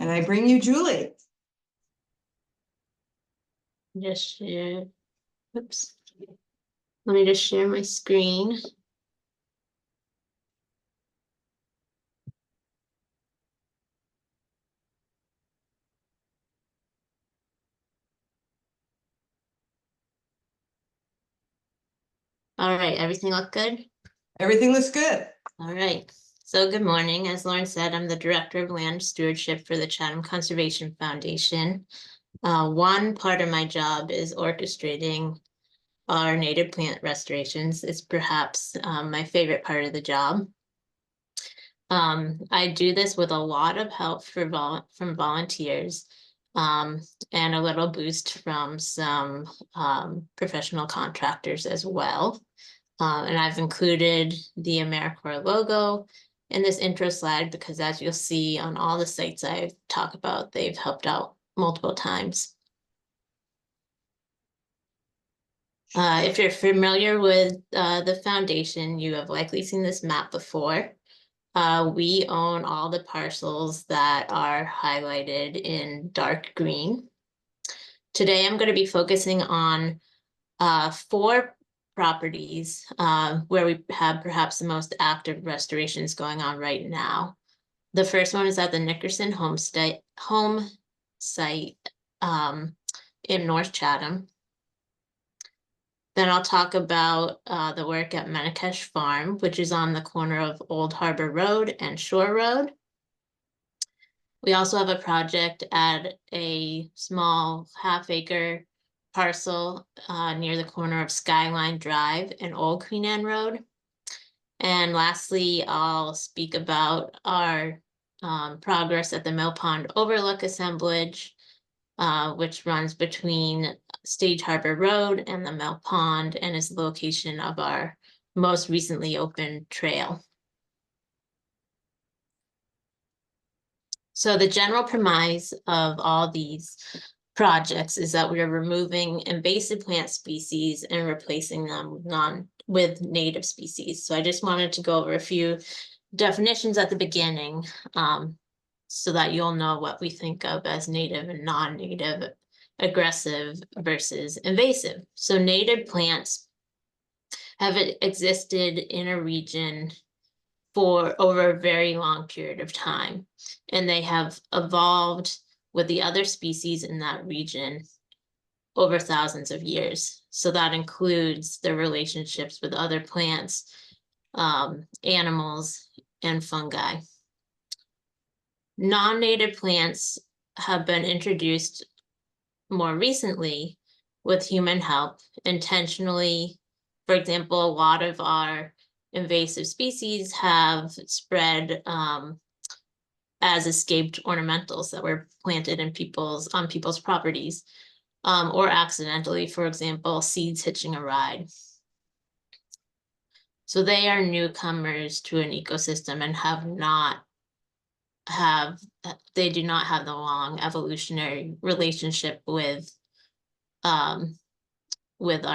And I bring you Julie. Just share. Oops. Let me just share my screen. All right, everything look good? Everything looks good. All right. So good morning. As Lauren said, I'm the Director of Land Stewardship for the Chatham Conservation Foundation. One part of my job is orchestrating our native plant restorations. It's perhaps my favorite part of the job. I do this with a lot of help from volunteers and a little boost from some professional contractors as well. And I've included the AmeriCorps logo in this intro slide because, as you'll see on all the sites I talk about, they've helped out multiple times. If you're familiar with the foundation, you have likely seen this map before. We own all the parcels that are highlighted in dark green. Today, I'm going to be focusing on 4 properties where we have perhaps the most active restorations going on right now. The first one is at the Nickerson home site in North Chatham. Then I'll talk about the work at Menikesh Farm, which is on the corner of Old Harbor Road and Shore Road. We also have a project at a small half-acre parcel near the corner of Skyline Drive and Old Queen Anne Road. And lastly, I'll speak about our progress at the Mill Pond Overlook Assemblage, which runs between Stage Harbor Road and the Mill Pond and is the location of our most recently opened trail. So the general premise of all these projects is that we are removing invasive plant species and replacing them with native species. So I just wanted to go over a few definitions at the beginning so that you'll know what we think of as native and non-native, aggressive versus invasive. So native plants have existed in a region for over a very long period of time, and they have evolved with the other species in that region over thousands of years. So that includes their relationships with other plants, animals, and fungi. Non-native plants have been introduced more recently with human help intentionally. For example, a lot of our invasive species have spread as escaped ornamentals that were planted in on people's properties, or accidentally, for example, seeds hitching a ride. So they are newcomers to an ecosystem and they do not have the long evolutionary relationship with our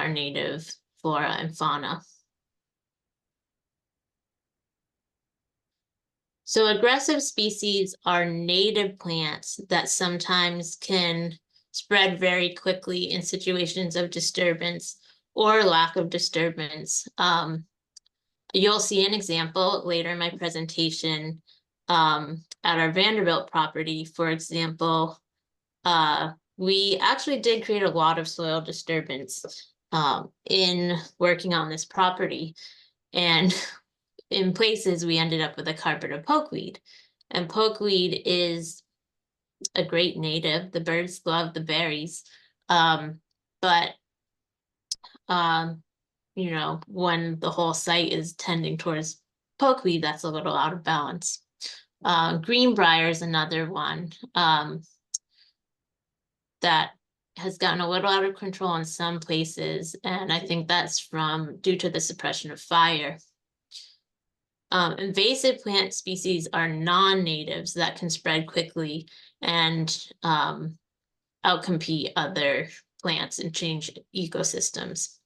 native flora and fauna. So aggressive species are native plants that sometimes can spread very quickly in situations of disturbance or lack of disturbance. You'll see an example later in my presentation at our Vanderbilt property. For example, we actually did create a lot of soil disturbance in working on this property. And in places, we ended up with a carpet of pokeweed. And pokeweed is a great native. The birds love the berries. But you know, when the whole site is tending towards pokeweed, that's a little out of balance. Greenbrier is another one that has gotten a little out of control in some places, and I think that's due to the suppression of fire. Invasive plant species are non-natives that can spread quickly and outcompete other plants and change ecosystems.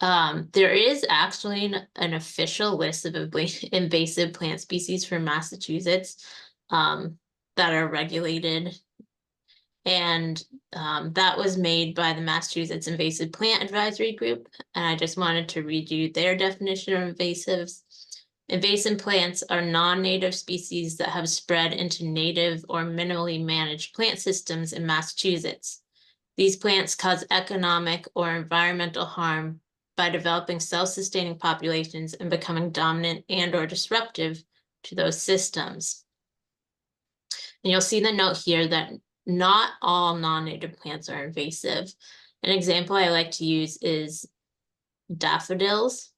There is actually an official list of invasive plant species for Massachusetts that that are regulated. And that was made by the Massachusetts Invasive Plant Advisory Group. And I just wanted to read you their definition of invasives. Invasive plants are non-native species that have spread into native or minimally managed plant systems in Massachusetts. These plants cause economic or environmental harm by developing self-sustaining populations and becoming dominant and or disruptive to those systems. And you'll see the note here that not all non-native plants are invasive. An example I like to use is daffodils.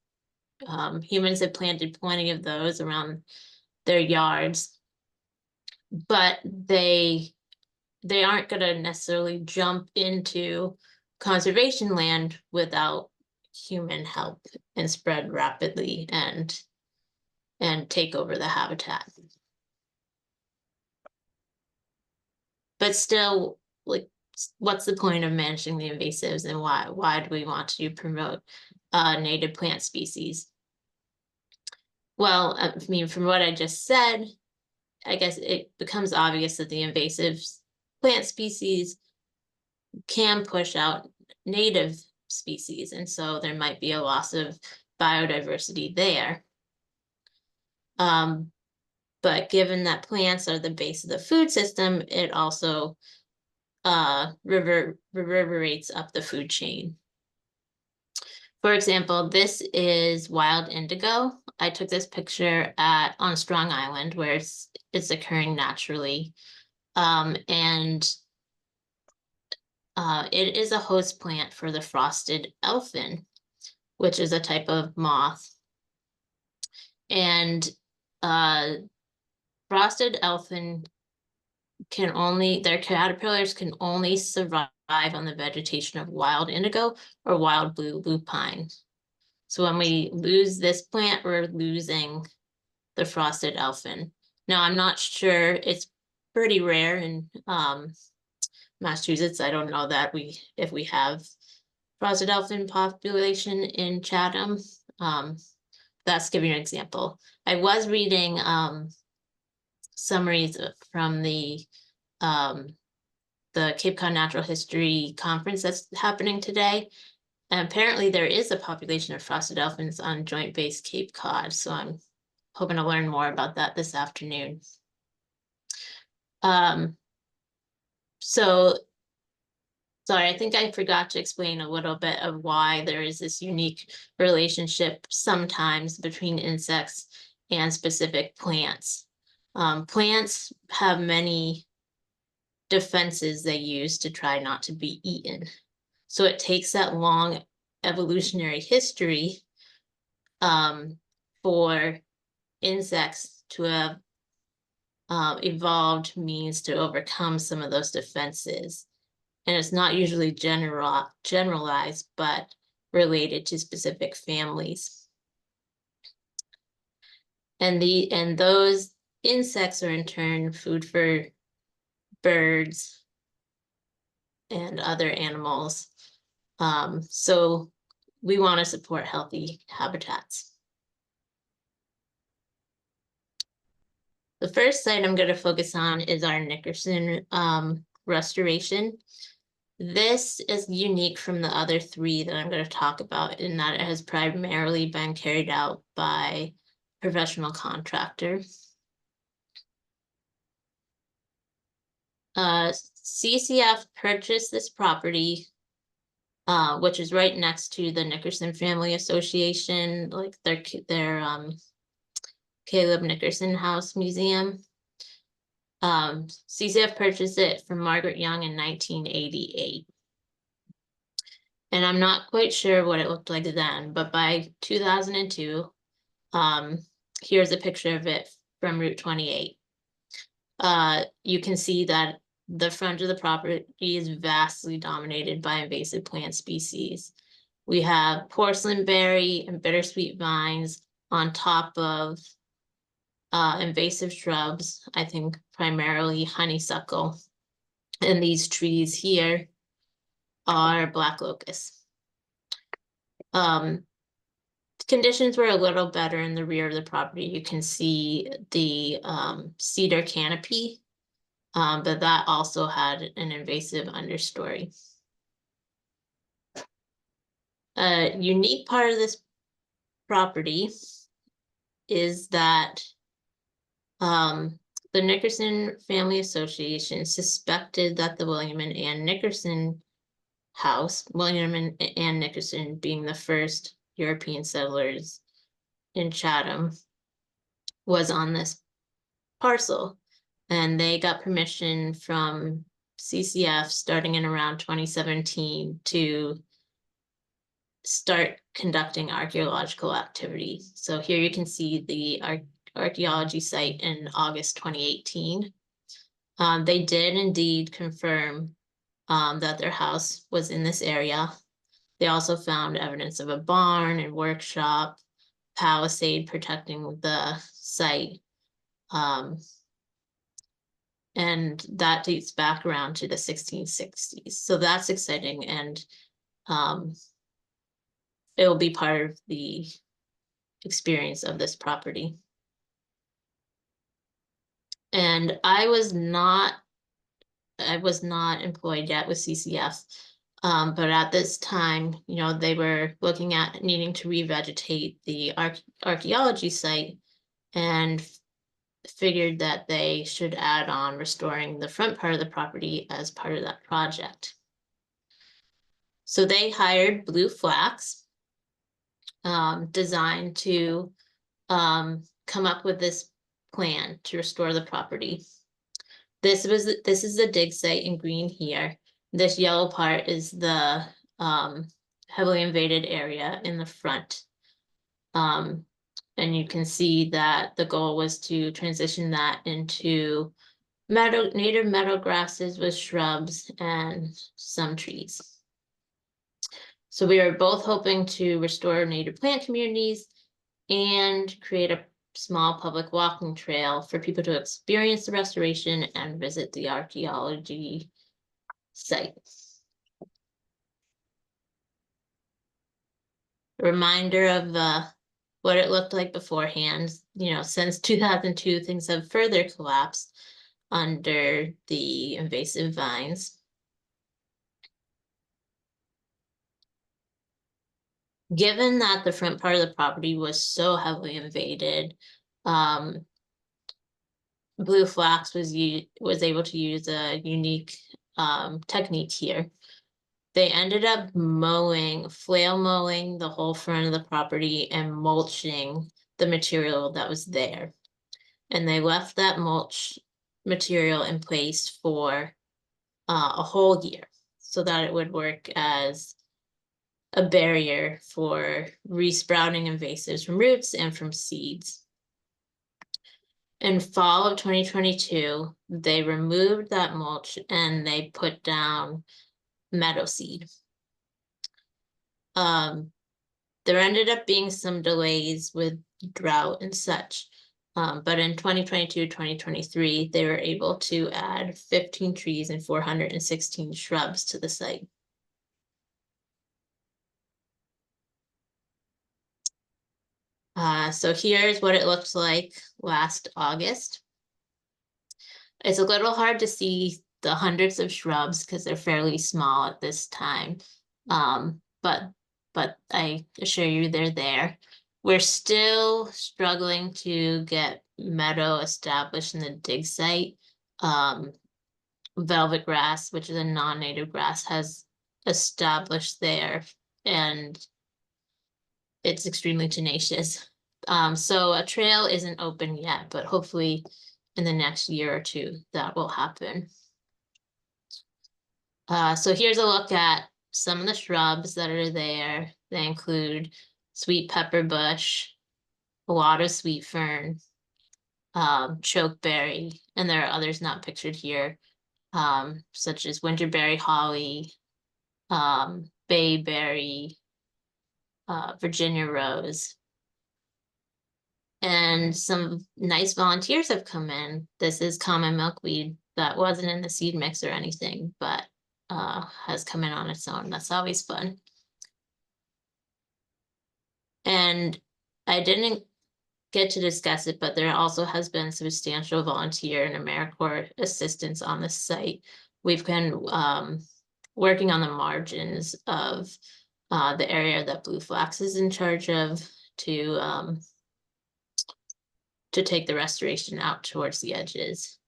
Humans have planted plenty of those around their yards, but they aren't going to necessarily jump into conservation land without human help and spread rapidly and take over the habitat. But still, like, what's the point of managing the invasives, and why do we want to promote native plant species? Well, I mean, from what I just said, I guess it becomes obvious that the invasive plant species can push out native species, and so there might be a loss of biodiversity there. But given that plants are the base of the food system, it also reverberates up the food chain. For example, this is wild indigo. I took this picture on Strong Island, where it's occurring naturally. And it is a host plant for the frosted elfin, which is a type of moth. And frosted elfin their caterpillars can only survive on the vegetation of wild indigo or wild blue lupine. So when we lose this plant, we're losing the frosted elfin. Now, I'm not sure, it's pretty rare in Massachusetts. I don't know that if we have frosted elfin population in Chatham. That's giving you an example. I was reading summaries from the Cape Cod Natural History Conference that's happening today. And apparently there is a population of frosted elfins on Joint Base Cape Cod. So I'm hoping to learn more about that this afternoon. So, sorry, I think I forgot to explain a little bit of why there is this unique relationship sometimes between insects and specific plants. Plants have many defenses they use to try not to be eaten. So it takes that long evolutionary history for insects to have evolved means to overcome some of those defenses. And it's not usually generalized, but related to specific families. And those insects are in turn food for birds and other animals. So we want to support healthy habitats. The first site I'm going to focus on is our Nickerson restoration. This is unique from the other three that I'm going to talk about in that it has primarily been carried out by professional contractors. CCF purchased this property, which is right next to the Nickerson Family Association, like their Caleb Nickerson House Museum. CCF purchased it from Margaret Young in 1988. And I'm not quite sure what it looked like then, but by 2002, here's a picture of it from Route 28. You can see that the front of the property is vastly dominated by invasive plant species. We have porcelain berry and bittersweet vines on top of invasive shrubs, I think primarily honeysuckle. And these trees here are black locust. Conditions were a little better in the rear of the property. You can see the cedar canopy but that also had an invasive understory. A unique part of this property is that the Nickerson Family Association suspected that the William and Ann Nickerson house, William and Ann Nickerson being the first European settlers in Chatham, was on this parcel. And they got permission from CCF starting in around 2017 to start conducting archaeological activity. So here you can see the archaeology site in August 2018. They did indeed confirm that their house was in this area. They also found evidence of a barn and workshop, palisade protecting the site. And that dates back around to the 1660s. So that's exciting, and it will be part of the experience of this property. And I was not employed yet with CCF, but at this time, you know, they were looking at needing to revegetate the archaeology site, and figured that they should add on restoring the front part of the property as part of that project. So they hired Blue Flax, designed to come up with this plan to restore the property. This is the dig site in green here. This yellow part is the heavily invaded area in the front. And you can see that the goal was to transition that into native meadow grasses with shrubs and some trees. So we are both hoping to restore native plant communities and create a small public walking trail for people to experience the restoration and visit the archaeology site. A reminder of what it looked like beforehand. You know, since 2002, things have further collapsed under the invasive vines. Given that the front part of the property was so heavily invaded, Blue Flax was able to use a unique technique here. They ended up flail mowing the whole front of the property and mulching the material that was there. And they left that mulch material in place for a whole year so that it would work as a barrier for resprouting invasives from roots and from seeds. In fall of 2022, they removed that mulch and they put down meadow seed. There ended up being some delays with drought and such, but in 2022, 2023, they were able to add 15 trees and 416 shrubs to the site. So here's what it looked like last August. It's a little hard to see the hundreds of shrubs because they're fairly small at this time. But I assure you they're there. We're still struggling to get meadow established in the dig site. Velvet grass, which is a non-native grass, has established there, and it's extremely tenacious. So a trail isn't open yet, but hopefully in the next year or two that will happen. So here's a look at some of the shrubs that are there. They include sweet pepper bush, a lot of sweet fern, chokeberry, and there are others not pictured here, such as winterberry holly, bayberry, Virginia rose. And some nice volunteers have come in. This is common milkweed that wasn't in the seed mix or anything, but has come in on its own. That's always fun. And I didn't get to discuss it, but there also has been substantial volunteer and AmeriCorps assistance on the site. We've been working on the margins of the area that Blue Flax is in charge of to take the restoration out towards the edges.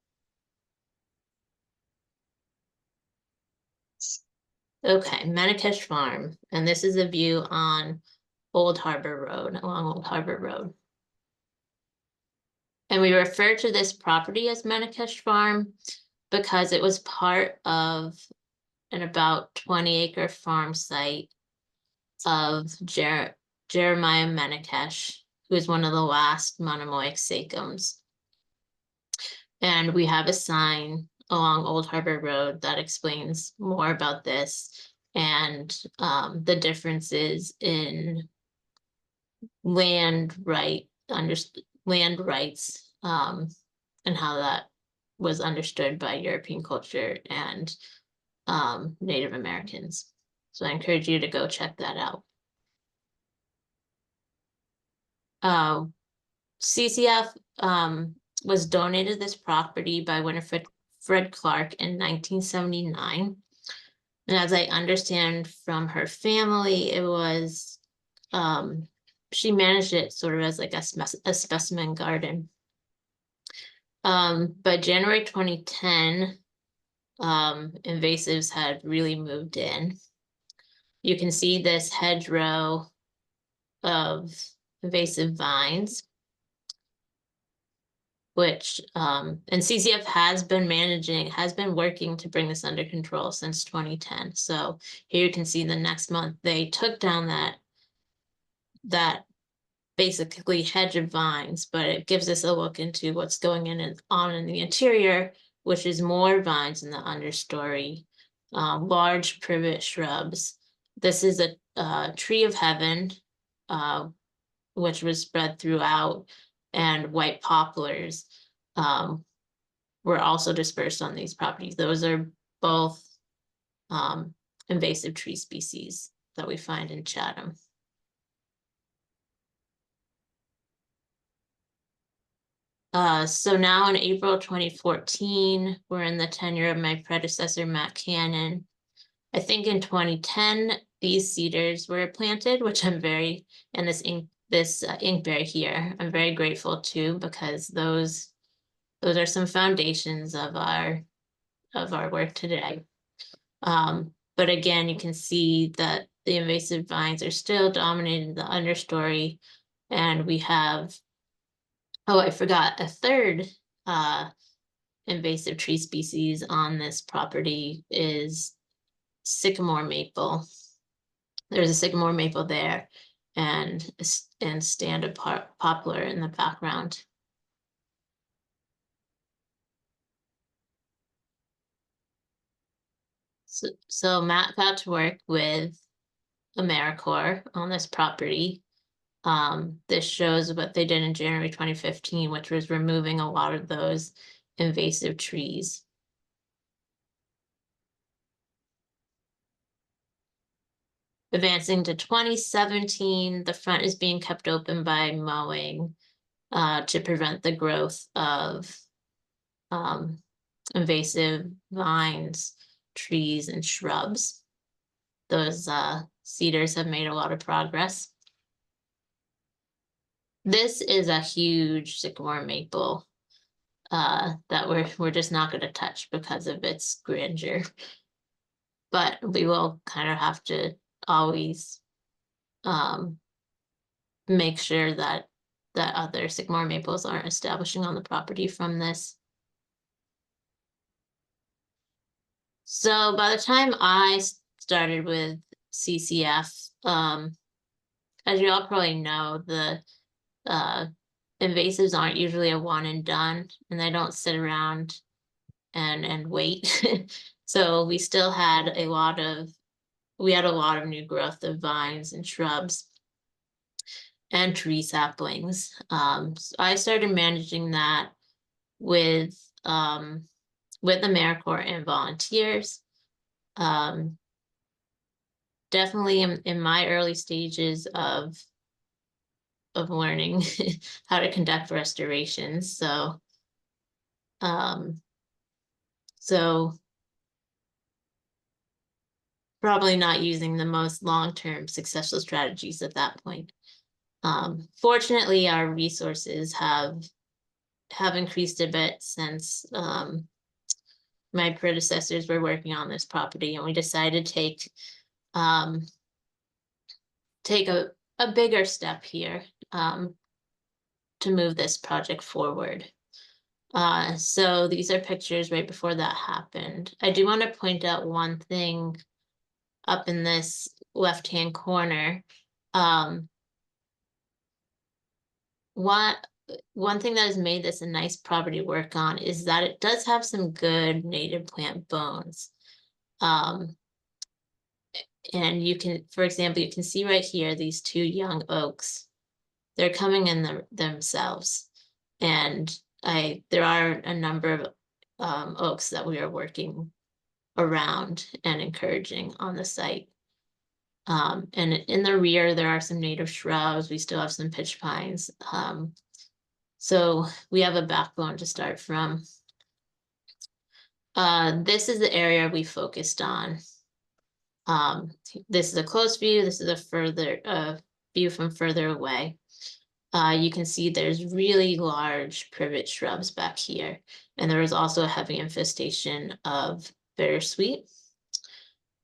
Okay, Manicash Farm, and this is a view on Old Harbor Road, along Old Harbor Road. And we refer to this property as Manicash Farm because it was part of an about 20-acre farm site of Jeremiah Manicash, who is one of the last Monomoic Sachems. And we have a sign along Old Harbor Road that explains more about this and the differences in land rights and how that was understood by European culture and Native Americans. So I encourage you to go check that out. CCF was donated this property by Winifred Clark in 1979. And as I understand from her family, it was, she managed it sort of as like a specimen garden. By January 2010, invasives had really moved in. You can see this hedgerow of invasive vines, which and CCF has been working to bring this under control since 2010. So here you can see the next month they took down that basically hedge of vines, but it gives us a look into what's going on in the interior, which is more vines in the understory, large privet shrubs. This is a tree of heaven, which was spread throughout, and white poplars were also dispersed on these properties. Those are both invasive tree species that we find in Chatham. So now in April 2014, we're in the tenure of my predecessor, Matt Cannon. I think in 2010, these cedars were planted, which I'm very, and this inkberry here, I'm very grateful to, because those are some foundations of our work today. But again, you can see that the invasive vines are still dominating the understory, and we have, oh, I forgot, a third invasive tree species on this property is sycamore maple. There's a sycamore maple there, and stand-up poplar in the background. So Matt got to work with AmeriCorps on this property. This shows what they did in January 2015, which was removing a lot of those invasive trees. Advancing to 2017, the front is being kept open by mowing to prevent the growth of invasive vines, trees, and shrubs. Those cedars have made a lot of progress. This is a huge sycamore maple that we're just not going to touch because of its grandeur. But we will kind of have to always make sure that other sycamore maples aren't establishing on the property from this. So by the time I started with CCF, as you all probably know, the invasives aren't usually a one and done, and they don't sit around and wait. So we still had a lot of new growth of vines and shrubs and tree saplings. So I started managing that with AmeriCorps and volunteers. Definitely in my early stages of of learning how to conduct restorations. So probably not using the most long-term successful strategies at that point. Fortunately, our resources have increased a bit since my predecessors were working on this property, and we decided to take a bigger step here to move this project forward. So these are pictures right before that happened. I do want to point out one thing up in this left-hand corner. One thing that has made this a nice property to work on is that it does have some good native plant bones. And you can, for example, you can see right here, these two young oaks, they're coming in themselves. And there are a number of oaks that we are working around and encouraging on the site. And in the rear, there are some native shrubs. We still have some pitch pines. So we have a backbone to start from. This is the area we focused on. This is a close view. This is a further view from further away. You can see there's really large privet shrubs back here. And there was also a heavy infestation of bittersweet.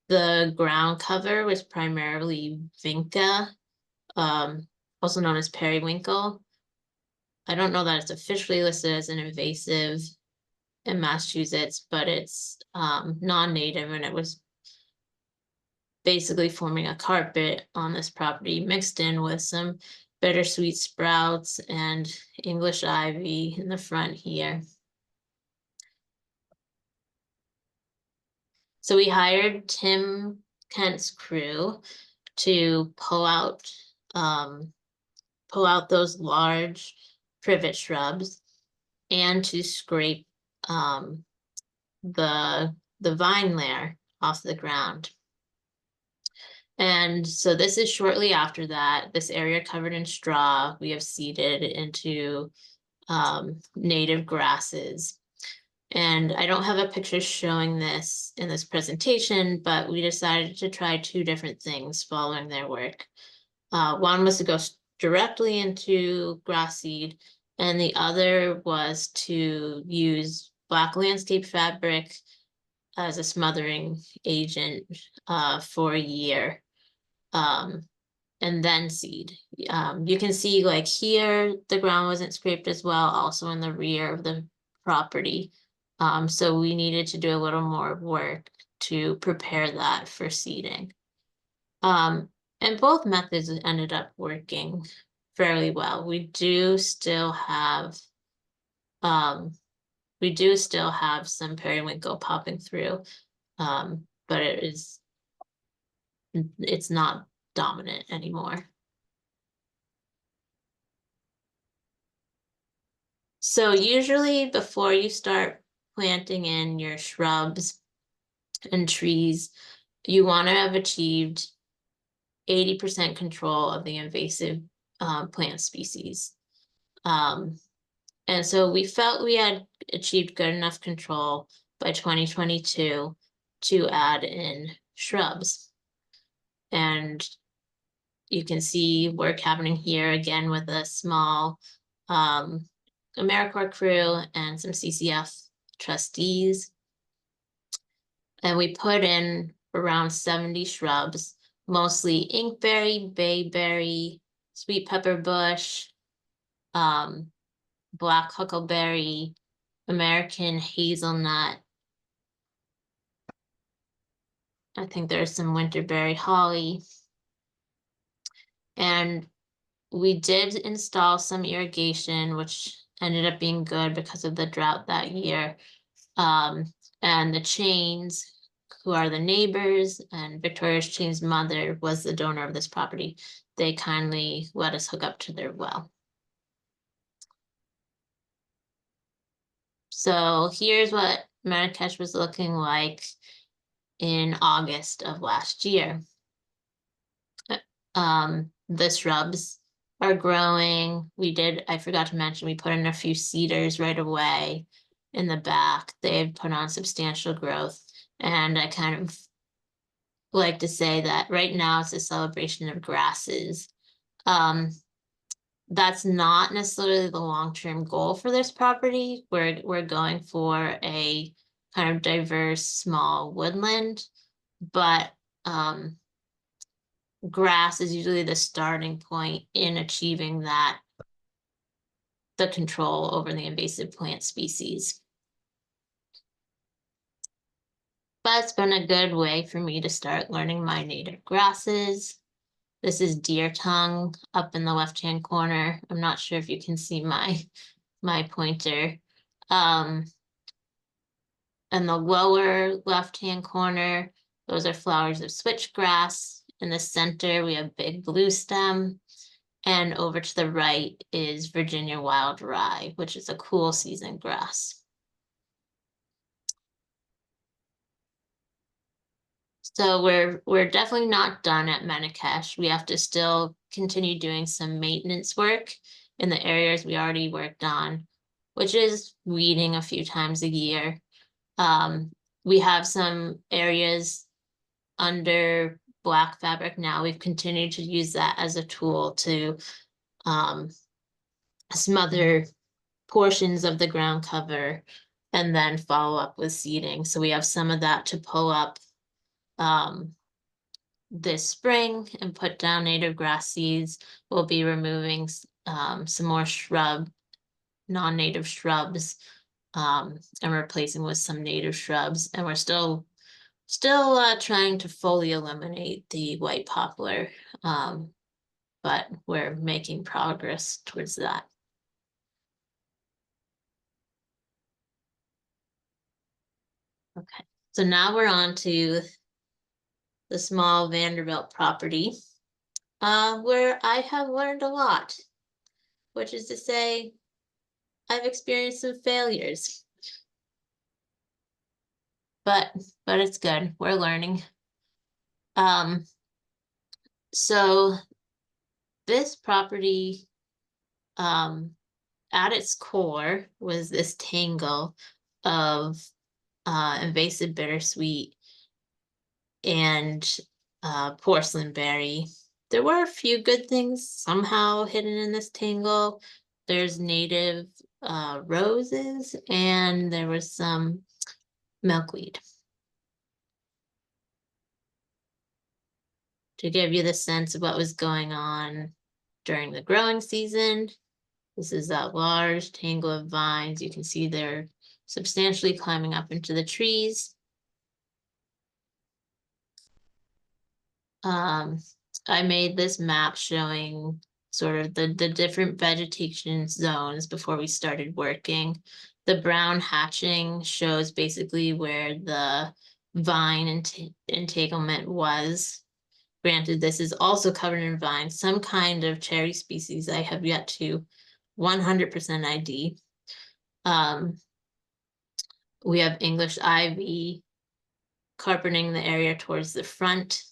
The ground cover was primarily vinca, also known as periwinkle. I don't know that it's officially listed as an invasive in Massachusetts, but it's non-native, and it was basically forming a carpet on this property, mixed in with some bittersweet sprouts and English ivy in the front here. So we hired Tim Kent's crew to pull out those large privet shrubs and to scrape the vine layer off the ground. And so this is shortly after that. This area covered in straw, we have seeded into native grasses. And I don't have a picture showing this in this presentation, but we decided to try two different things following their work. One was to go directly into grass seed, and the other was to use black landscape fabric as a smothering agent for a year, and then seed. You can see like here, the ground wasn't scraped as well, also in the rear of the property. So we needed to do a little more work to prepare that for seeding. And both methods ended up working fairly well. We do still have some periwinkle popping through, but it's not dominant anymore. So usually before you start planting in your shrubs and trees, you want to have achieved 80% control of the invasive plant species. And so we felt we had achieved good enough control by 2022 to add in shrubs. And you can see work happening here again with a small AmeriCorps crew and some CCF trustees. And we put in around 70 shrubs, mostly inkberry, bayberry, sweet pepper bush, black huckleberry, American hazelnut. I think there's some winterberry holly. And we did install some irrigation, which ended up being good because of the drought that year. And the Chains, who are the neighbors, and Victoria's Chain's mother was the donor of this property. They kindly let us hook up to their well. So here's what Marrakesh was looking like in August of last year. The shrubs are growing. I forgot to mention, we put in a few cedars right away in the back. They've put on substantial growth. And I kind of like to say that right now it's a celebration of grasses. Um, that's not necessarily the long-term goal for this property. We're going for a kind of diverse small woodland, but grass is usually the starting point in achieving the control over the invasive plant species. But it's been a good way for me to start learning my native grasses. This is deer tongue up in the left-hand corner. I'm not sure if you can see my pointer. In the lower left-hand corner, those are flowers of switchgrass. In the center, we have big blue stem. And over to the right is Virginia wild rye, which is a cool season grass. So we're definitely not done at Menikesh. We have to still continue doing some maintenance work in the areas we already worked on, which is weeding a few times a year. We have some areas under black fabric now. We've continued to use that as a tool to smother portions of the ground cover and then follow up with seeding. So we have some of that to pull up this spring and put down native grass seeds. We'll be removing some more non-native shrubs, and replacing with some native shrubs. And we're still trying to fully eliminate the white poplar, but we're making progress towards that. Okay, so now we're on to the small Vanderbilt property, where I have learned a lot, which is to say, I've experienced some failures, but it's good. We're learning. So this property, at its core was this tangle of invasive bittersweet and porcelain berry. There were a few good things somehow hidden in this tangle. There's native roses, and there was some milkweed. To give you the sense of what was going on during the growing season, this is that large tangle of vines. You can see they're substantially climbing up into the trees. I made this map showing sort of the different vegetation zones before we started working. The brown hatching shows basically where the vine entanglement was. Granted, this is also covered in vines, some kind of cherry species I have yet to 100% ID. We have English ivy carpeting the area towards the front.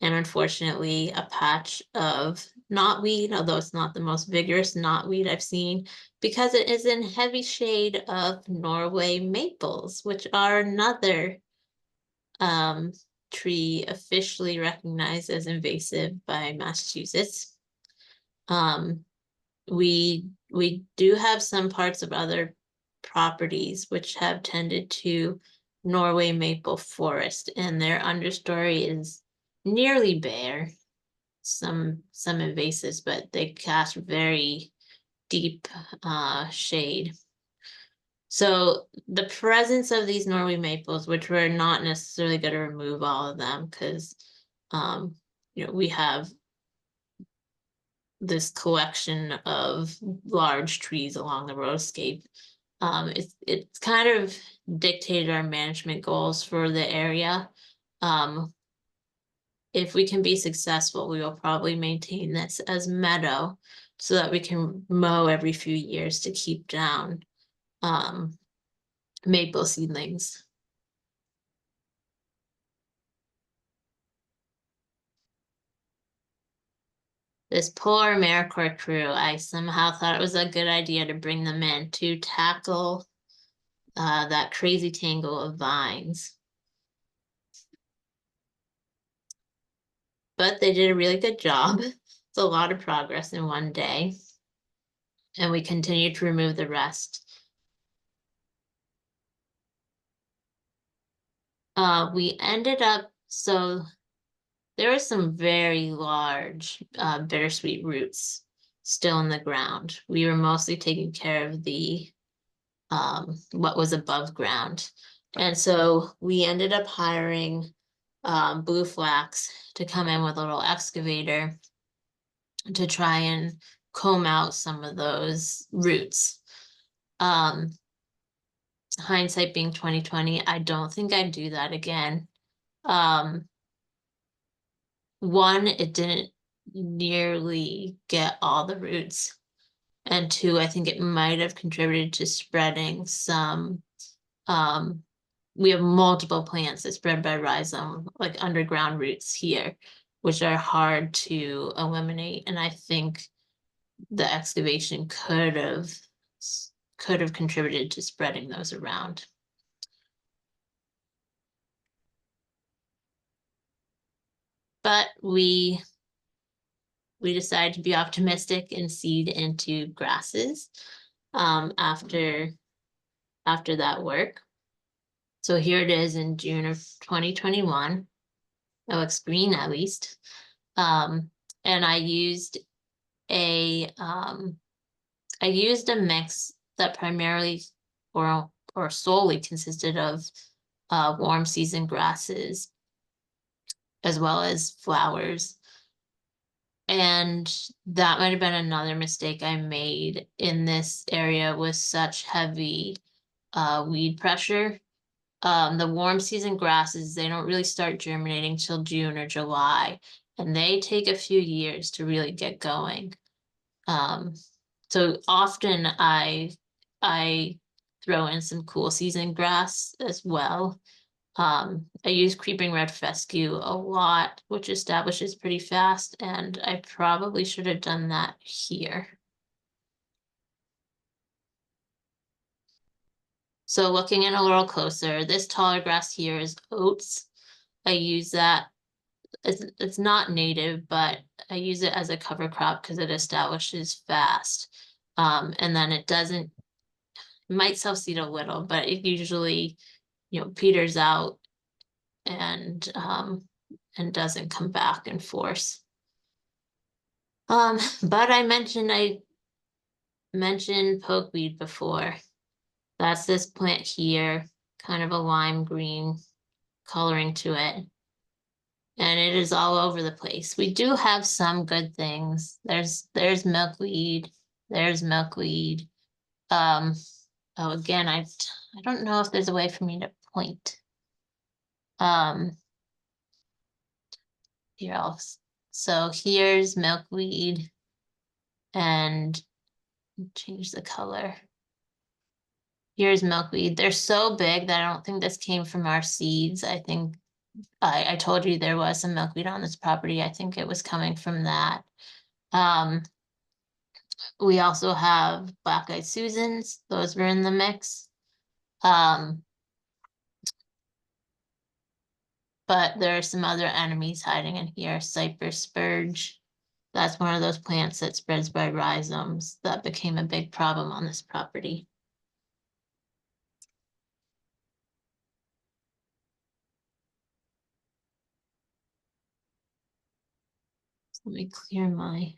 And unfortunately, a patch of knotweed, although it's not the most vigorous knotweed I've seen, because it is in heavy shade of Norway maples, which are another tree officially recognized as invasive by Massachusetts. We do have some parts of other properties which have tended to Norway maple forest, and their understory is nearly bare. Some invasives, but they cast very deep shade. So the presence of these Norway maples, which we're not necessarily going to remove all of them, because we have this collection of large trees along the roadscape. It's kind of dictated our management goals for the area. If we can be successful, we will probably maintain this as meadow so that we can mow every few years to keep down maple seedlings. this poor AmeriCorps crew, I somehow thought it was a good idea to bring them in to tackle that crazy tangle of vines. But they did a really good job. It's a lot of progress in one day. And we continued to remove the rest. We ended up, so there were some very large bittersweet roots still in the ground. We were mostly taking care of the what was above ground. And so we ended up hiring Blue Flax to come in with a little excavator to try and comb out some of those roots. Hindsight being 2020, I don't think I'd do that again. One, it didn't nearly get all the roots. And two, I think it might have contributed to spreading some, we have multiple plants that spread by rhizome, like underground roots here, which are hard to eliminate. And I think the excavation could have contributed to spreading those around. But we decided to be optimistic and seed into grasses after that work. So here it is in June of 2021. It looks green at least. And I used a mix that primarily or solely consisted of warm season grasses as well as flowers. And that might have been another mistake I made in this area with such heavy weed pressure. The warm season grasses, they don't really start germinating till June or July, and they take a few years to really get going. So often I throw in some cool season grass as well. I use creeping red fescue a lot, which establishes pretty fast, and I probably should have done that here. So looking in a little closer, this taller grass here is oats. I use that, it's not native, but I use it as a cover crop because it establishes fast. And then it might self-seed a little, but it usually, peters out and doesn't come back in force. But I mentioned pokeweed before. That's this plant here, kind of a lime green coloring to it. And it is all over the place. We do have some good things. There's milkweed, there's milkweed. Oh, again, I don't know if there's a way for me to point. Here else. So here's milkweed and change the color. Here's milkweed. They're so big that I don't think this came from our seeds. I think I told you there was some milkweed on this property. I think it was coming from that. We also have black-eyed Susans. Those were in the mix. But there are some other enemies hiding in here. Cypress spurge. That's one of those plants that spreads by rhizomes that became a big problem on this property. Let me clear I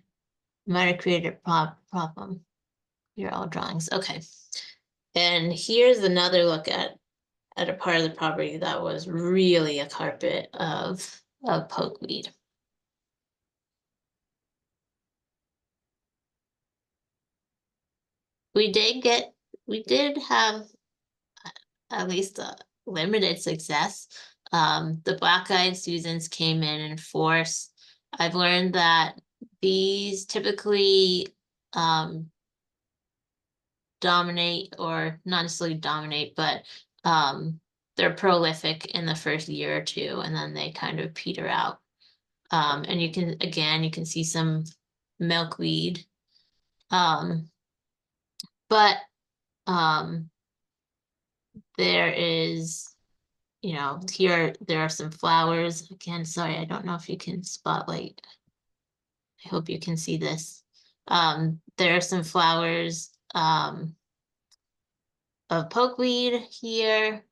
might have created a problem. Clear all drawings. Okay. And here's another look at a part of the property that was really a carpet of pokeweed. We did have at least a limited success. The black-eyed Susans came in force. I've learned that these typically dominate, or not necessarily dominate, but they're prolific in the first year or two, and then they kind of peter out. And you can see some milkweed. But there is, here there are some flowers. Again, sorry, I don't know if you can spotlight. I hope you can see this. There are some flowers of pokeweed here.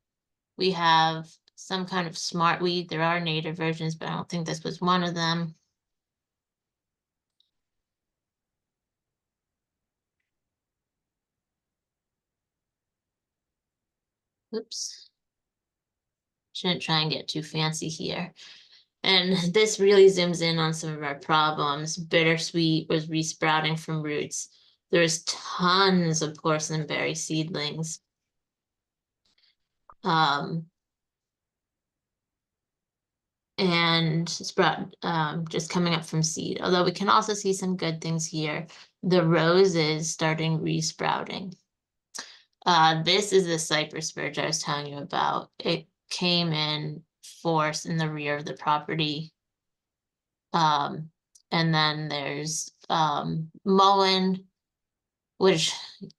We have some kind of smartweed. There are native versions, but I don't think this was one of them. Oops. Shouldn't try and get too fancy here. And this really zooms in on some of our problems. Bittersweet was resprouting from roots. There's tons of porcelainberry seedlings. And sprout just coming up from seed. Although we can also see some good things here. The roses starting resprouting. This is the cypress spurge I was telling you about. It came in force in the rear of the property. And then there's mullein, which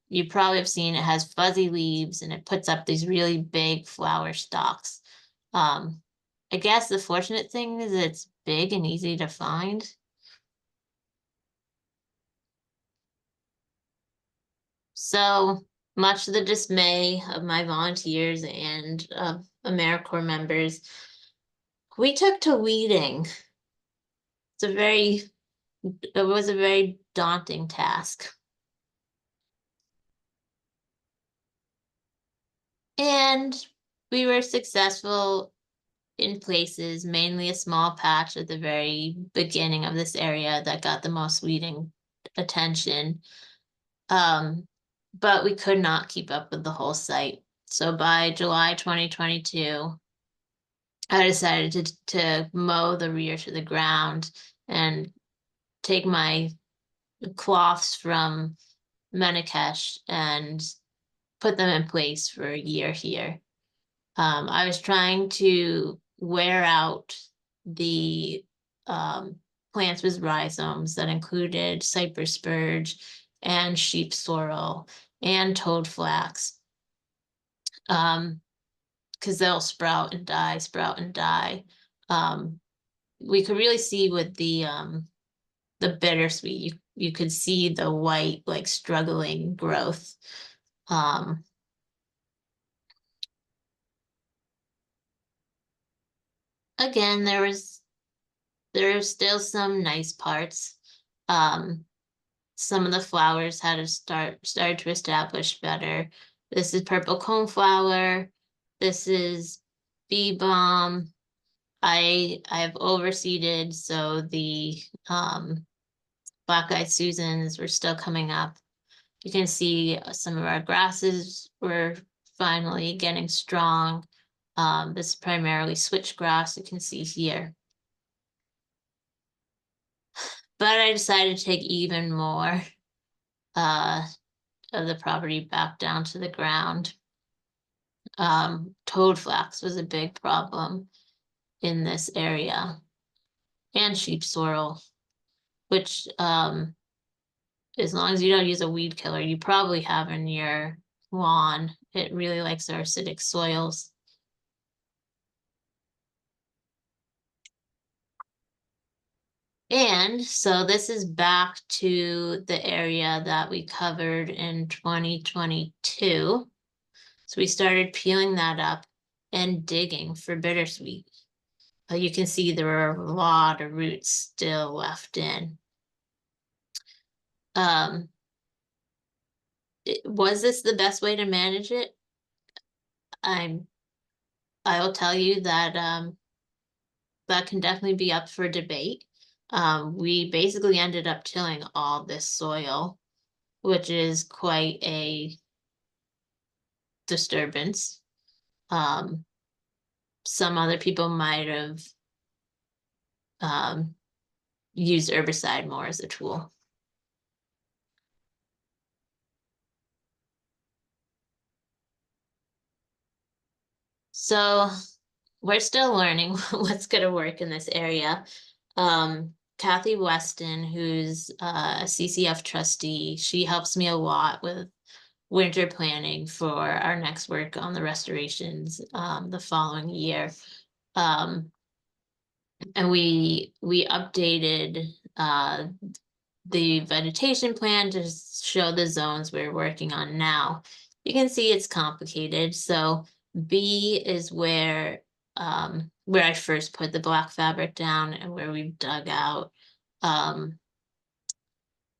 you probably have seen. It has fuzzy leaves and it puts up these really big flower stalks. I guess the fortunate thing is it's big and easy to find. So much to the dismay of my volunteers and AmeriCorps members, we took to weeding. It was a very daunting task. And we were successful in places, mainly a small patch at the very beginning of this area that got the most weeding attention. But we could not keep up with the whole site. So by July 2022, I decided to mow the rear to the ground and take my cloths from Menakesh and put them in place for a year here. I was trying to wear out the plants with rhizomes that included cypress spurge and sheep sorrel and toad flax. Because they'll sprout and die, sprout and die. We could really see with the bittersweet, you could see the white, like struggling growth. Again, there are still some nice parts. Some of the flowers had to started to establish better. This is purple coneflower. This is bee balm. I have overseeded, so the black-eyed Susans were still coming up. You can see some of our grasses were finally getting strong. This is primarily switchgrass, you can see here. But I decided to take even more of the property back down to the ground. Toad flax was a big problem in this area, and sheep sorrel, which as long as you don't use a weed killer, you probably have in your lawn. It really likes our acidic soils. And so this is back to the area that we covered in 2022. So we started peeling that up and digging for bittersweet. You can see there are a lot of roots still left in. Was this the best way to manage it? I'll tell you that that can definitely be up for debate. We basically ended up tilling all this soil, which is quite a disturbance. Some other people might have used herbicide more as a tool. So we're still learning what's going to work in this area. Kathy Weston, who's a CCF trustee. She helps me a lot with winter planning for our next work on the restorations the following year. And we updated the vegetation plan to show the zones we're working on now. You can see it's complicated. So B is where I first put the black fabric down and where we've dug out the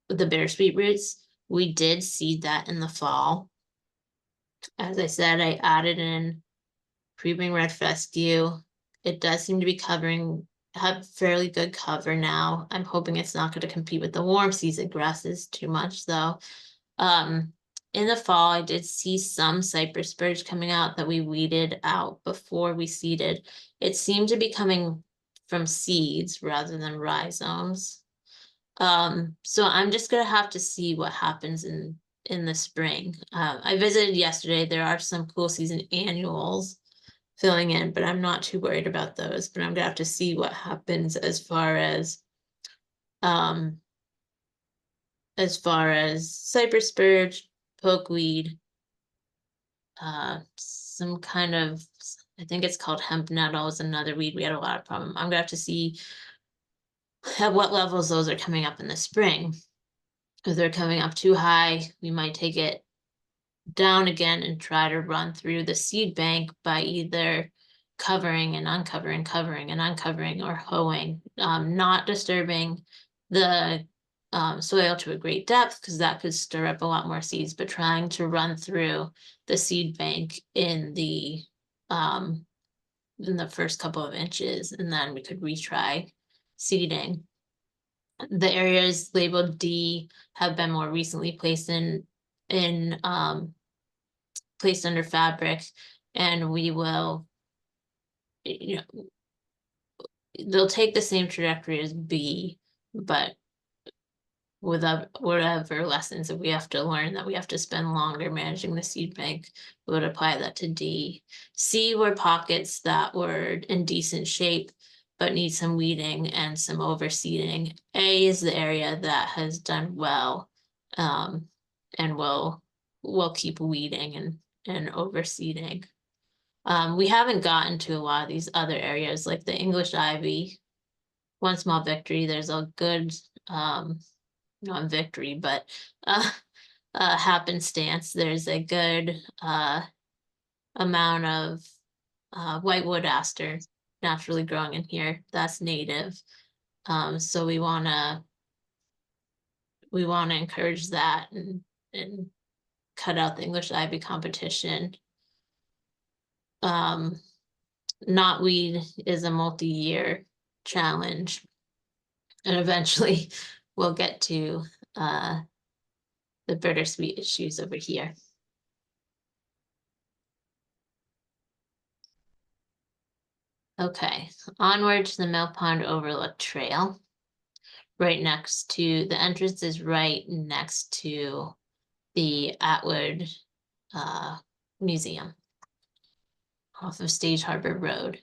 bittersweet roots. We did seed that in the fall. As I said, I added in creeping red fescue. It does seem to be have fairly good cover now. I'm hoping it's not going to compete with the warm season grasses too much though. In the fall, I did see some cypress spurge coming out that we weeded out before we seeded. It seemed to be coming from seeds rather than rhizomes. So I'm just gonna have to see what happens in the spring. I visited yesterday. There are some cool season annuals filling in, but I'm not too worried about those. But I'm gonna have to see what happens as far as cypress spurge, pokeweed, some kind of, I think it's called hemp nettle is another weed we had a lot of problem. I'm gonna have to see at what levels those are coming up in the spring. If they're coming up too high, we might take it down again and try to run through the seed bank by either covering and uncovering, covering and uncovering, or hoeing, not disturbing the soil to a great depth because that could stir up a lot more seeds, but trying to run through the seed bank in the first couple of inches, and then we could retry seeding. The areas labeled D have been more recently placed placed under fabric, and we will, you know, they'll take the same trajectory as B, but without whatever lessons that we have to learn that we have to spend longer managing the seed bank, we would apply that to D. C were pockets that were in decent shape but need some weeding and some overseeding. A is the area that has done well, and will keep weeding and overseeding. We haven't gotten to a lot of these other areas like the English ivy. One small victory. There's a good not victory, but happenstance. There's a good amount of white wood aster naturally growing in here. That's native. So we wanna encourage that and cut out the English ivy competition. Knotweed is a multi-year challenge, and eventually we'll get to the bittersweet issues over here. Okay, onward to the Mill Pond Overlook Trail. Right next to the entrance is right next to the Atwood Museum off of Stage Harbor Road.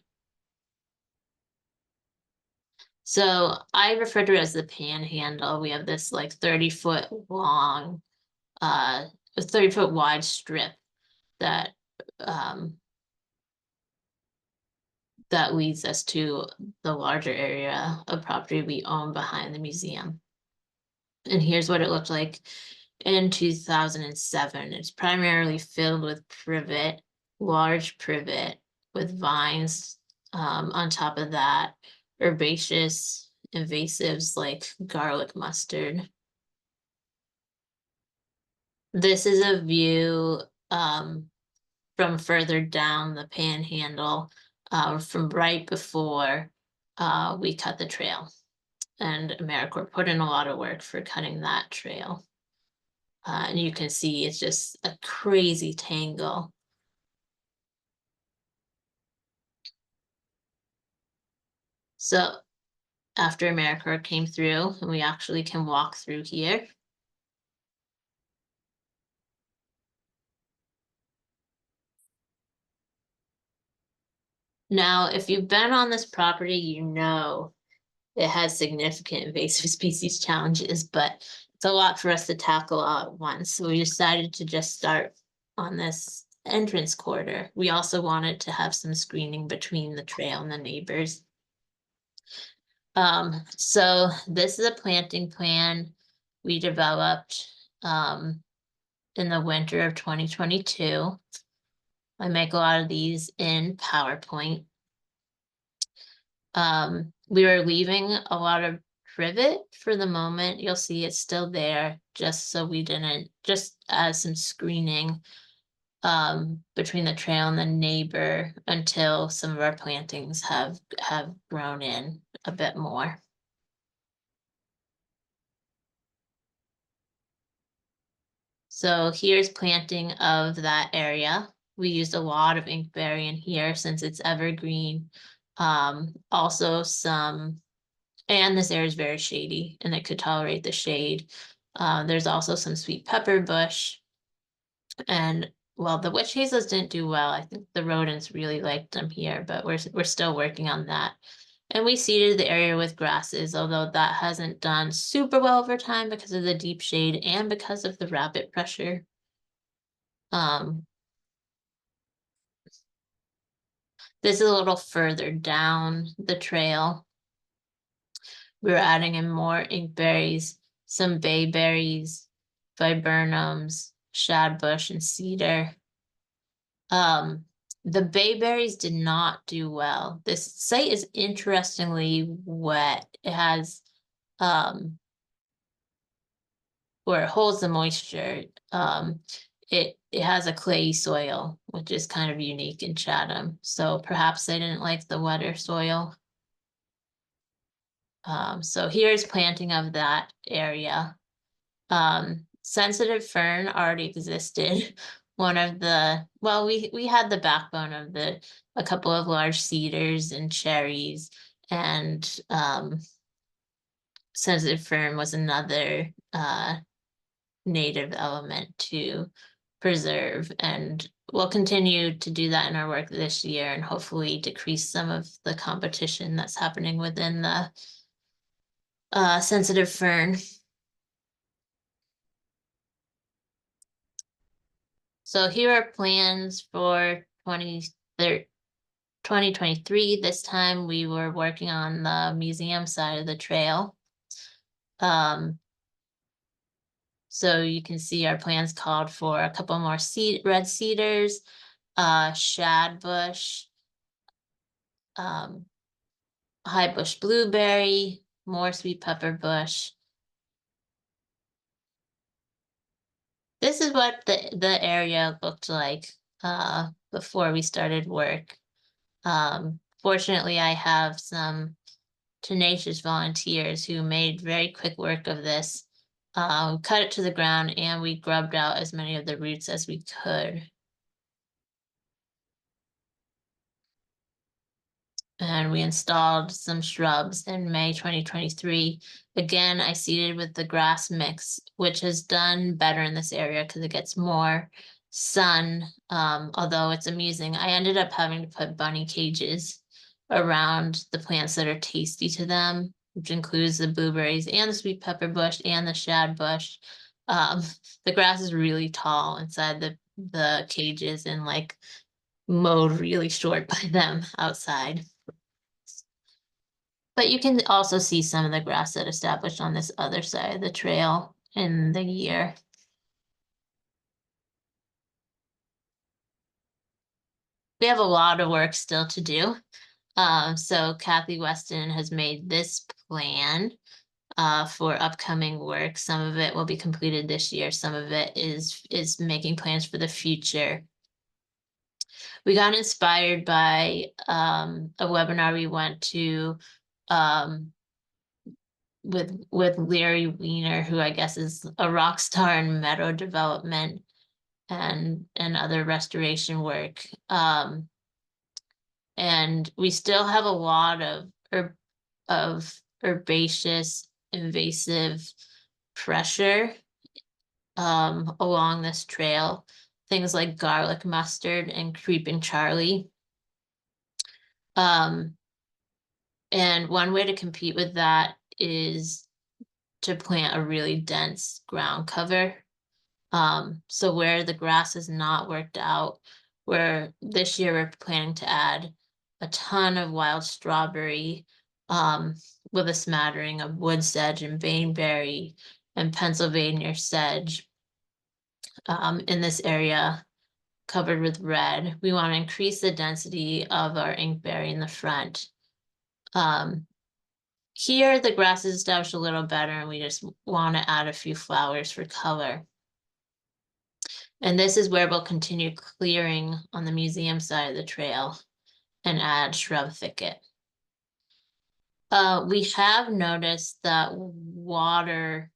So I refer to it as the panhandle. We have this like 30-foot long, 30-foot wide strip that that leads us to the larger area of property we own behind the museum. And here's what it looked like in 2007. It's primarily filled with privet, large privet with vines. On top of that, herbaceous invasives like garlic mustard. This is a view from further down the panhandle, from right before we cut the trail. And AmeriCorps put in a lot of work for cutting that trail. And you can see it's just a crazy tangle. So after AmeriCorps came through, and we actually can walk through here. Now, if you've been on this property, you know it has significant invasive species challenges, but it's a lot for us to tackle all at once. So we decided to just start on this entrance corridor. We also wanted to have some screening between the trail and the neighbors. So this is a planting plan we developed in the winter of 2022. I make a lot of these in PowerPoint. We were leaving a lot of privet for the moment. You'll see it's still there, just so we didn't, just as some screening between the trail and the neighbor until some of our plantings have grown in a bit more. So here's planting of that area. We used a lot of inkberry in here since it's evergreen. Also some, and this area is very shady and it could tolerate the shade. There's also some sweet pepper bush. And well, the witch hazels didn't do well. I think the rodents really liked them here, but we're still working on that. And we seeded the area with grasses, although that hasn't done super well over time because of the deep shade and because of the rabbit pressure. This is a little further down the trail. We're adding in more inkberries, some bayberries, viburnums, shadbush, and cedar. The bayberries did not do well. This site is interestingly wet. It has, where it holds the moisture, it has a clayey soil, which is kind of unique in Chatham. So perhaps they didn't like the wetter soil. So here's planting of that area. Sensitive fern already existed. One of the, well, we had the backbone of a couple of large cedars and cherries, and sensitive fern was another native element to preserve, and we'll continue to do that in our work this year and hopefully decrease some of the competition that's happening within the sensitive fern. So here are plans for 2023. This time we were working on the museum side of the trail. So you can see our plans called for a couple more red cedars, shadbush, high bush blueberry, more sweet pepper bush. This is what the area looked like before we started work. Fortunately, I have some tenacious volunteers who made very quick work of this, cut it to the ground, and we grubbed out as many of the roots as we could. And we installed some shrubs in May 2023. Again, I seeded with the grass mix, which has done better in this area because it gets more sun. Although it's amusing, I ended up having to put bunny cages around the plants that are tasty to them, which includes the blueberries and the sweet pepper bush and the shad bush. The grass is really tall inside the cages and like mowed really short by them outside. But you can also see some of the grass that established on this other side of the trail in the year. We have a lot of work still to do. So Kathy Weston has made this plan for upcoming work. Some of it will be completed this year. Some of it is making plans for the future. We got inspired by a webinar we went to with Larry Weiner, who I guess is a rock star in meadow development and other restoration work. And we still have a lot of herbaceous invasive pressure along this trail. Things like garlic mustard and creeping Charlie. And one way to compete with that is to plant a really dense ground cover. So where the grass is not worked out, where this year we're planning to add a ton of wild strawberry, with a smattering of wood sedge and baneberry and Pennsylvania sedge, in this area covered with red. We want to increase the density of our inkberry in the front. Here the grass is established a little better and we just want to add a few flowers for color. And this is where we'll continue clearing on the museum side of the trail and add shrub thicket. We have noticed that water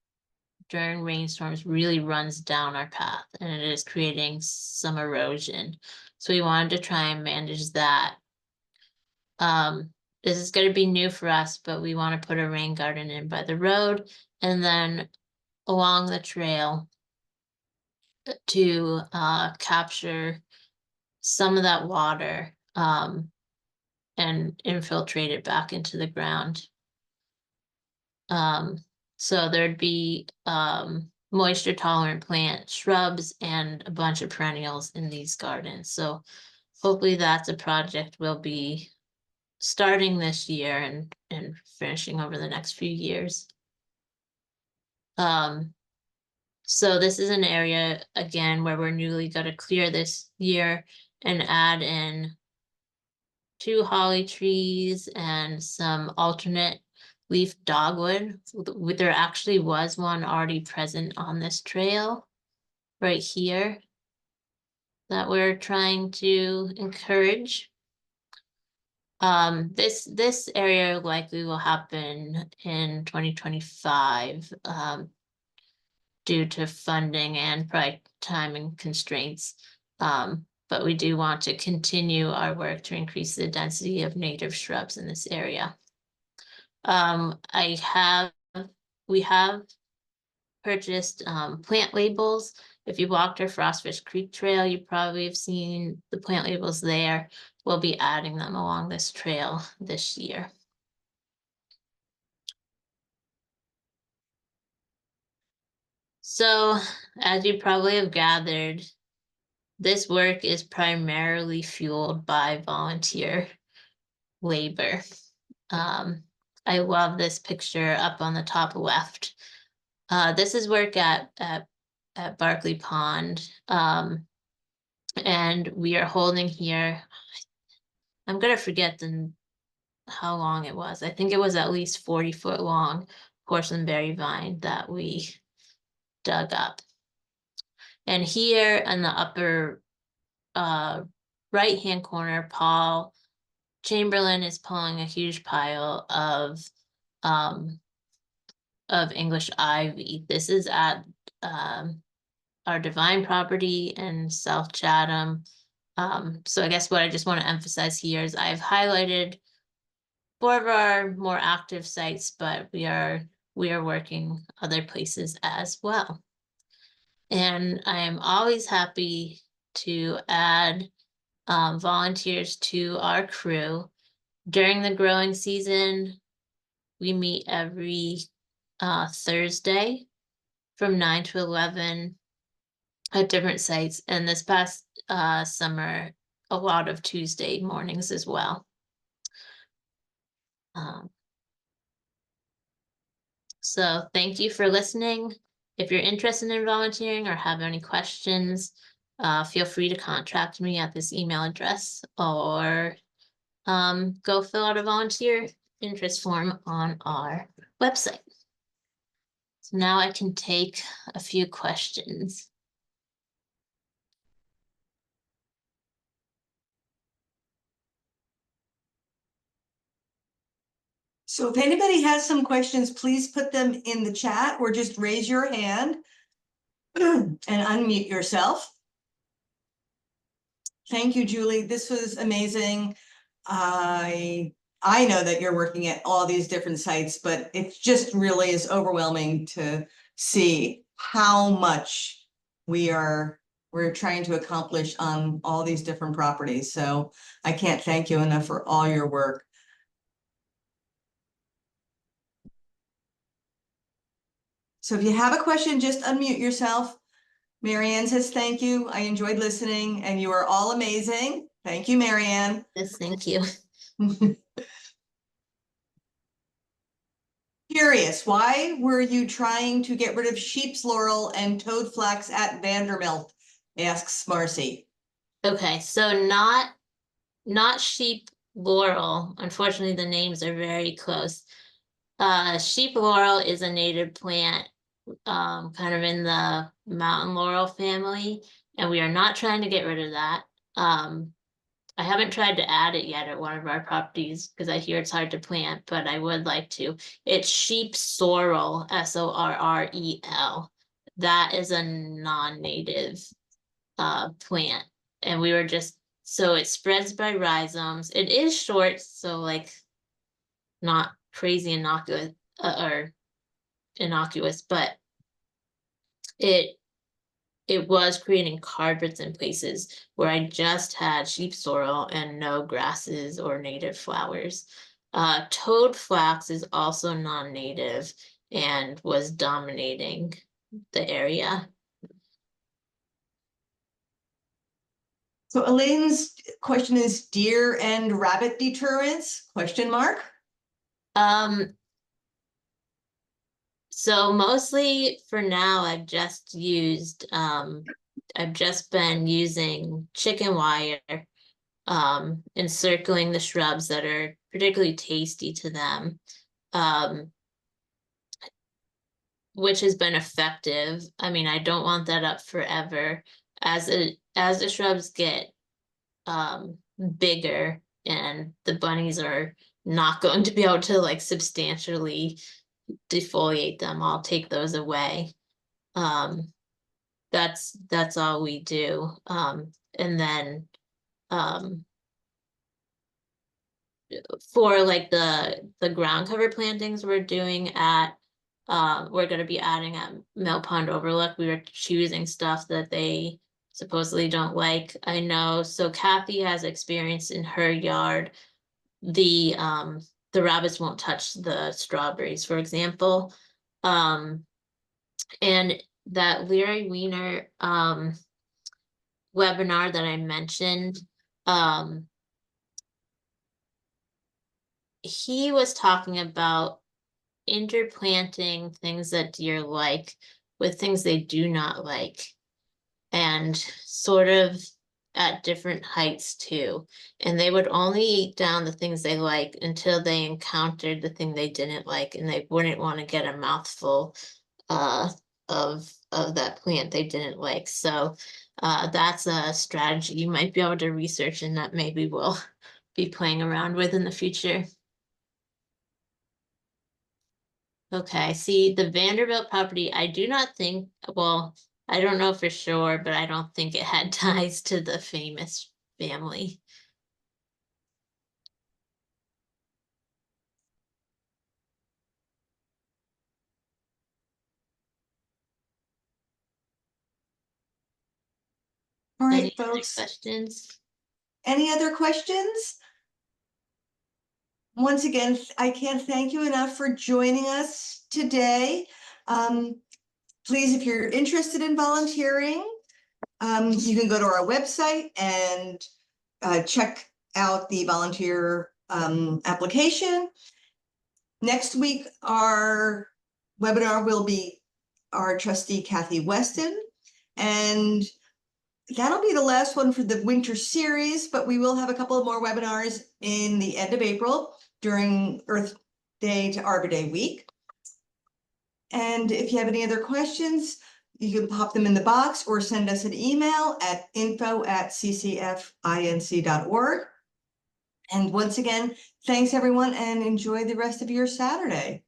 during rainstorms really runs down our path and it is creating some erosion. So we wanted to try and manage that. This is going to be new for us, but we want to put a rain garden in by the road and then along the trail to capture some of that water and infiltrate it back into the ground. So there'd be moisture tolerant plant shrubs and a bunch of perennials in these gardens. So hopefully that's a project we'll be starting this year and finishing over the next few years. So this is an area, again, where we're newly going to clear this year and add in 2 holly trees and some alternate leaf dogwood. There actually was one already present on this trail right here that we're trying to encourage. This area likely will happen in 2025 due to funding and probably timing constraints. But we do want to continue our work to increase the density of native shrubs in this area. We have purchased plant labels. If you walked our Frostfish Creek Trail, you probably have seen the plant labels there. We'll be adding them along this trail this year. So, as you probably have gathered, this work is primarily fueled by volunteer labor. I love this picture up on the top left. This is work at Barkley Pond. And we are holding here, I'm gonna forget how long it was. I think it was at least 40-foot long porcelain vine that we dug up. And here in the upper right-hand corner, Paul Chamberlain is pulling a huge pile of English ivy. This is at our Divine property in South Chatham. So I guess what I just want to emphasize here is I've highlighted 4 of our more active sites, but we are working other places as well. And I am always happy to add volunteers to our crew. During the growing season, we meet every Thursday from 9 to 11 at different sites. And this past summer, a lot of Tuesday mornings as well. So thank you for listening. If you're interested in volunteering or have any questions, feel free to contact me at this email address or go fill out a volunteer interest form on our website. So now I can take a few questions. So if anybody has some questions, please put them in the chat or just raise your hand and unmute yourself. Thank you, Julie. This was amazing. I know that you're working at all these different sites, but it just really is overwhelming to see how much we're trying to accomplish on all these different properties. So I can't thank you enough for all your work. So if you have a question, just unmute yourself. Marianne says, thank you. I enjoyed listening and you are all amazing. Thank you, Marianne. Yes, thank you. Curious, why were you trying to get rid of sheep's laurel and toadflax at Vanderbilt? Asks Marcy. Okay, so not sheep laurel. Unfortunately, the names are very close. Sheep laurel is a native plant, kind of in the mountain laurel family, and we are not trying to get rid of that. I haven't tried to add it yet at one of our properties because I hear it's hard to plant, but I would like to. It's sheep sorrel, sorrel. That is a non-native plant, and we were just, so it spreads by rhizomes. It is short, so like not crazy innocuous, but it was creating carpets in places where I just had sheep sorrel and no grasses or native flowers. Toad flax is also non-native and was dominating the area. So Elaine's question is deer and rabbit deterrence? Question mark. So mostly for now, I've just been using chicken wire, encircling the shrubs that are particularly tasty to them, which has been effective. I mean, I don't want that up forever. As the shrubs get bigger and the bunnies are not going to be able to like substantially defoliate them, I'll take those away. That's all we do. And then for like the ground cover plantings we're doing at we're going to be adding at Mill Pond Overlook. We were choosing stuff that they supposedly don't like. I know. So Kathy has experience in her yard. The rabbits won't touch the strawberries, for example. And that Larry Weiner webinar that I mentioned, he was talking about interplanting things that deer like with things they do not like, and sort of at different heights too. And they would only eat down the things they like until they encountered the thing they didn't like, and they wouldn't want to get a mouthful of that plant they didn't like. So that's a strategy you might be able to research and that maybe we'll be playing around with in the future. Okay, see the Vanderbilt property, I do not think, well, I don't know for sure, but I don't think it had ties to the famous family. All Any right, other folks. questions? Any other questions? Once again, I can't thank you enough for joining us today. Please, if you're interested in volunteering, you can go to our website and check out the volunteer application. Next week, our webinar will be our trustee Kathy Weston, and that'll be the last one for the winter series, but we will have a couple of more webinars in the end of April during Earth Day to Arbor Day week. And if you have any other questions, you can pop them in the box or send us an email at info@ccfinc.org. And once again, thanks everyone and enjoy the rest of your Saturday.